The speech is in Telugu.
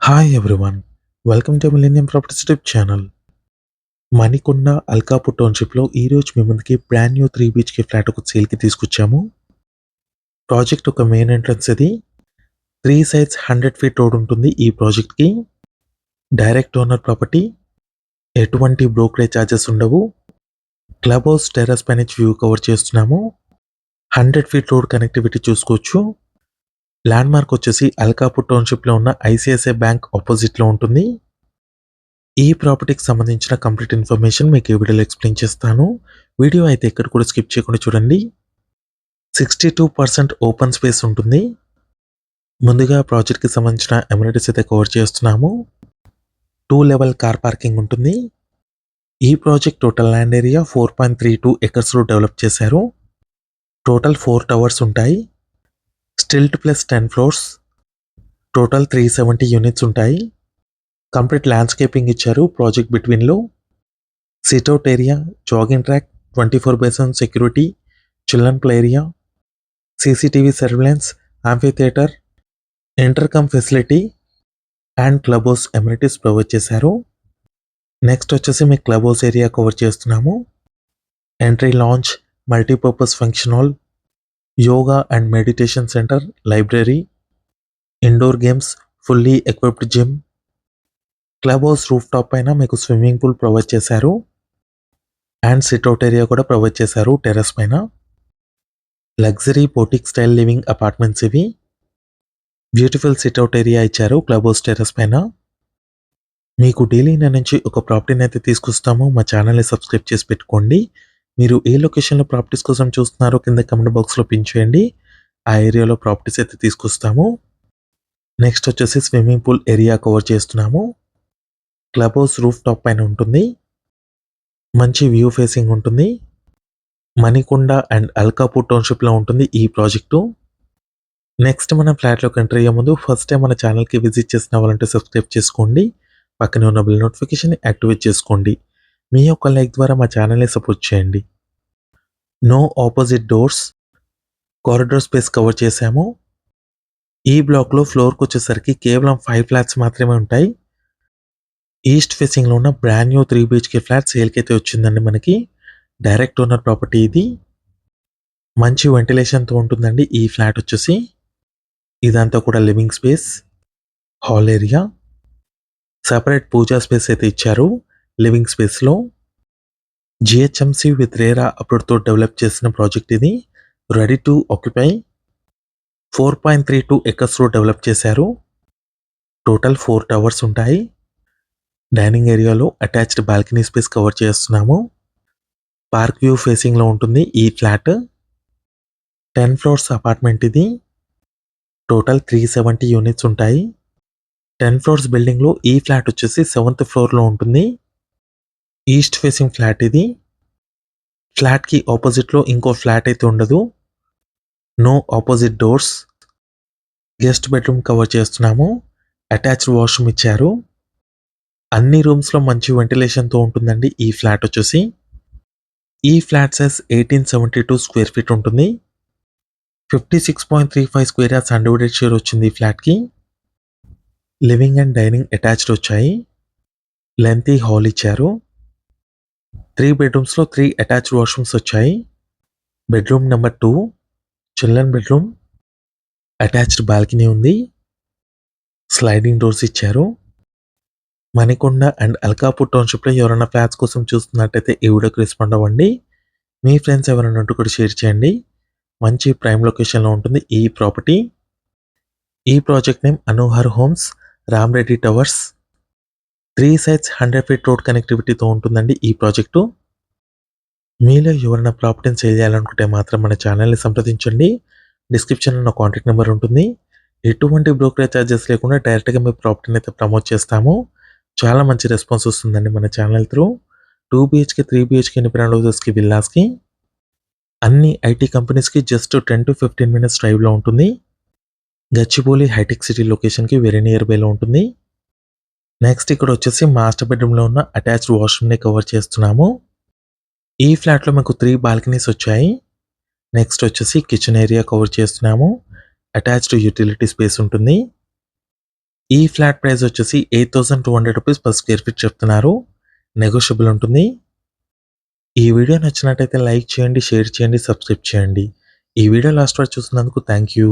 Hi everyone, welcome to Millennium Properties YouTube channel. Manikonda Alkapur టౌన్షిప్లో ఈరోజు మీ ముందుకి బ్రాండ్ న్యూ 3 BHK ఫ్లాట్ ఒక సేల్కి తీసుకొచ్చాము. ప్రాజెక్ట్ ఒక మెయిన్ ఎంట్రన్స్ ఇది 3 సైడ్స్ 100 ఫీట్ రోడ్ ఉంటుంది. ఈ ప్రాజెక్ట్కి డైరెక్ట్ ఓనర్ ప్రాపర్టీ, ఎటువంటి బ్రోకరేజ్ ఛార్జెస్ ఉండవు. క్లబ్ హౌస్ టెర్రస్ పై నుంచి వ్యూ కవర్ చేస్తున్నాము. 100 ఫీట్ రోడ్ కనెక్టివిటీ చూసుకోవచ్చు. ల్యాండ్ మార్క్ వచ్చేసి అల్కాపూర్ టౌన్షిప్లో ఉన్న ఐసిఐసిఐ బ్యాంక్ ఆపోజిట్లో ఉంటుంది. ఈ ప్రాపర్టీకి సంబంధించిన కంప్లీట్ ఇన్ఫర్మేషన్ మీకు ఈ వీడియోలో ఎక్స్ప్లెయిన్ చేస్తాను. వీడియో అయితే ఎక్కడ కూడా స్కిప్ చేయకుండా చూడండి. 62% ఓపెన్ స్పేస్ ఉంటుంది. ముందుగా ప్రాజెక్ట్కి సంబంధించిన అమ్యూనిటీస్ అయితే కవర్ చేస్తున్నాము. 2 లెవెల్ కార్ పార్కింగ్ ఉంటుంది. ఈ ప్రాజెక్ట్ టోటల్ ల్యాండ్ ఏరియా 4.32 ఎకర్స్లో డెవలప్ చేశారు. టోటల్ 4 టవర్స్ ఉంటాయి. Stilt plus 10 floors. Total 370 units ఉంటాయి. కంప్లీట్ ల్యాండ్స్కేపింగ్ ఇచ్చారు ప్రాజెక్ట్ బిట్వీన్లో. Sit out area, jogging track, 24/7 security, children play area, CCTV surveillance, amphitheatre, intercom facility and club house amenities provide చేశారు. నెక్స్ట్ వచ్చేసి మీ క్లబ్ హౌస్ ఏరియా కవర్ చేస్తున్నాము. Entry lounge, multipurpose function hall, yoga and meditation centre, library, indoor games, fully equipped gym, club house roof top పైన మీకు స్విమ్మింగ్ పూల్ ప్రొవైడ్ చేశారు అండ్ సిట్అవుట్ ఏరియా కూడా ప్రొవైడ్ చేశారు టెర్రస్ పైన. లగ్జరీ పోటిక్ స్టైల్ లివింగ్ అపార్ట్మెంట్స్ ఇవి. బ్యూటిఫుల్ సిట్అవుట్ ఏరియా ఇచ్చారు క్లబ్ హౌస్ టెర్రస్ పైన. మీకు డైలీ నుంచి ఒక ప్రాపర్టీని అయితే తీసుకొస్తాము. మా ఛానల్ని సబ్స్క్రైబ్ చేసి పెట్టుకోండి. మీరు ఏ లొకేషన్లో ప్రాపర్టీస్ కోసం చూస్తున్నారో కింద కమెంట్ బాక్స్లో పిన్ చేయండి. ఆ ఏరియాలో ప్రాపర్టీస్ అయితే తీసుకొస్తాము. నెక్స్ట్ వచ్చేసి స్విమ్మింగ్ పూల్ ఏరియా కవర్ చేస్తున్నాము. క్లబ్ హౌస్ రూఫ్ టాప్ పైన ఉంటుంది. మంచి వ్యూ ఫేసింగ్ ఉంటుంది. మణికొండ అండ్ అల్కాపూర్ టౌన్షిప్లో ఉంటుంది ఈ ప్రాజెక్టు. నెక్స్ట్ మన ఫ్లాట్లోకి ఎంటర్ అయ్యే ముందు ఫస్ట్ టైం మన ఛానల్కి విజిట్ చేసిన వాళ్ళంటే సబ్స్క్రైబ్ చేసుకోండి. పక్కనే ఉన్న బెల్ నోటిఫికేషన్ యాక్టివేట్ చేసుకోండి. మీ యొక్క లైక్ ద్వారా మా ఛానల్ని సపోర్ట్ చేయండి. No opposite doors, corridor space cover చేశాము. ఈ బ్లాక్లో ఫ్లోర్కి వచ్చేసరికి కేవలం 5 ఫ్లాట్స్ మాత్రమే ఉంటాయి. ఈస్ట్ ఫేసింగ్లో ఉన్న బ్రాండ్ న్యూ 3 BHK ఫ్లాట్ సేల్కి అయితే వచ్చిందండి మనకి. డైరెక్ట్ ఓనర్ ప్రాపర్టీ ఇది. మంచి వెంటిలేషన్తో ఉంటుందండి ఈ ఫ్లాట్ వచ్చేసి. ఇదంతా కూడా living space, hall area, separate pooja space అయితే ఇచ్చారు లివింగ్ స్పేస్లో. జిహెచ్ఎంసి విత్ రేరా అప్రూవ్తో డెవలప్ చేసిన ప్రాజెక్ట్ ఇది. Ready to occupy. 4.32 ఎకర్స్లో డెవలప్ చేశారు. టోటల్ 4 టవర్స్ ఉంటాయి. డైనింగ్ ఏరియాలో అటాచ్డ్ బాల్కనీ స్పేస్ కవర్ చేస్తున్నాము. పార్క్ వ్యూ ఫేసింగ్లో ఉంటుంది ఈ ఫ్లాట్. 10 ఫ్లోర్స్ అపార్ట్మెంట్ ఇది. టోటల్ 370 యూనిట్స్ ఉంటాయి. 10 ఫ్లోర్స్ బిల్డింగ్లో ఈ ఫ్లాట్ వచ్చేసి 7th ఫ్లోర్లో ఉంటుంది. ఈస్ట్ ఫేసింగ్ ఫ్లాట్ ఇది. ఫ్లాట్కి ఆపోజిట్లో ఇంకో ఫ్లాట్ అయితే ఉండదు. No opposite doors. Guest bedroom cover చేస్తున్నాము. అటాచ్డ్ వాష్రూమ్ ఇచ్చారు. అన్ని రూమ్స్లో మంచి వెంటిలేషన్తో ఉంటుందండి ఈ ఫ్లాట్ వచ్చేసి. ఈ ఫ్లాట్ సైజ్ 1872 స్క్వేర్ ఫీట్ ఉంటుంది. 56.35 స్క్వేర్ యార్డ్స్ అన్డివైడెడ్ షేర్ వచ్చింది ఈ ఫ్లాట్కి. లివింగ్ అండ్ డైనింగ్ అటాచ్డ్ వచ్చాయి. లెంతీ హాల్ ఇచ్చారు. 3 బెడ్రూమ్స్లో 3 అటాచ్డ్ వాష్రూమ్స్ వచ్చాయి. Bedroom number 2 children bedroom. Attached balcony ఉంది. స్లైడింగ్ డోర్స్ ఇచ్చారు. మణికొండ అండ్ అల్కాపూర్ టౌన్షిప్లో ఎవరైనా ఫ్లాట్స్ కోసం చూస్తున్నట్టయితే ఈ వీడియోకి రెస్పాండ్ అవ్వండి. మీ ఫ్రెండ్స్ ఎవరైనా ఉంటూ కూడా షేర్ చేయండి. మంచి ప్రైమ్ లొకేషన్లో ఉంటుంది ఈ ప్రాపర్టీ. ఈ project name Anuhar homes, Ramreddy towers. 3 sides 100 feet road కనెక్టివిటీతో ఉంటుందండి ఈ ప్రాజెక్టు. మీలో ఎవరైనా ప్రాపర్టీని సేల్ చేయాలనుకుంటే మాత్రం మన ఛానల్ని సంప్రదించండి. డిస్క్రిప్షన్లో నా కాంటాక్ట్ నెంబర్ ఉంటుంది. ఎటువంటి బ్రోకరేజ్ ఛార్జెస్ లేకుండా డైరెక్ట్గా మీ ప్రాపర్టీని అయితే ప్రమోట్ చేస్తాము. చాలా మంచి రెస్పాన్స్ వస్తుందండి మన channel through. 2 BHK 3 BHK independent హౌసెస్కి, విల్లాస్కి, అన్ని ఐటీ కంపెనీస్కి జస్ట్ 10 to 15 మినిట్స్ డ్రైవ్లో ఉంటుంది. గచ్చిబౌలి హైటెక్ సిటీ లొకేషన్కి వెరీ నియర్ బైలో ఉంటుంది. నెక్స్ట్ ఇక్కడ వచ్చేసి మాస్టర్ బెడ్రూమ్లో ఉన్న అటాచ్డ్ వాష్రూమ్ని కవర్ చేస్తున్నాము. ఈ ఫ్లాట్లో మీకు 3 బాల్కనీస్ వచ్చాయి. నెక్స్ట్ వచ్చేసి కిచెన్ ఏరియా కవర్ చేస్తున్నాము. అటాచ్డ్ యూటిలిటీ స్పేస్ ఉంటుంది. ఈ ఫ్లాట్ ప్రైస్ వచ్చేసి 8,200 రూపీస్ పర్ స్క్వేర్ ఫీట్ చెప్తున్నారు. నెగోషియబుల్ ఉంటుంది. ఈ వీడియో నచ్చినట్టయితే లైక్ చేయండి, షేర్ చేయండి, సబ్స్క్రైబ్ చేయండి. ఈ వీడియో లాస్ట్ వరకు చూసినందుకు థ్యాంక్ యూ.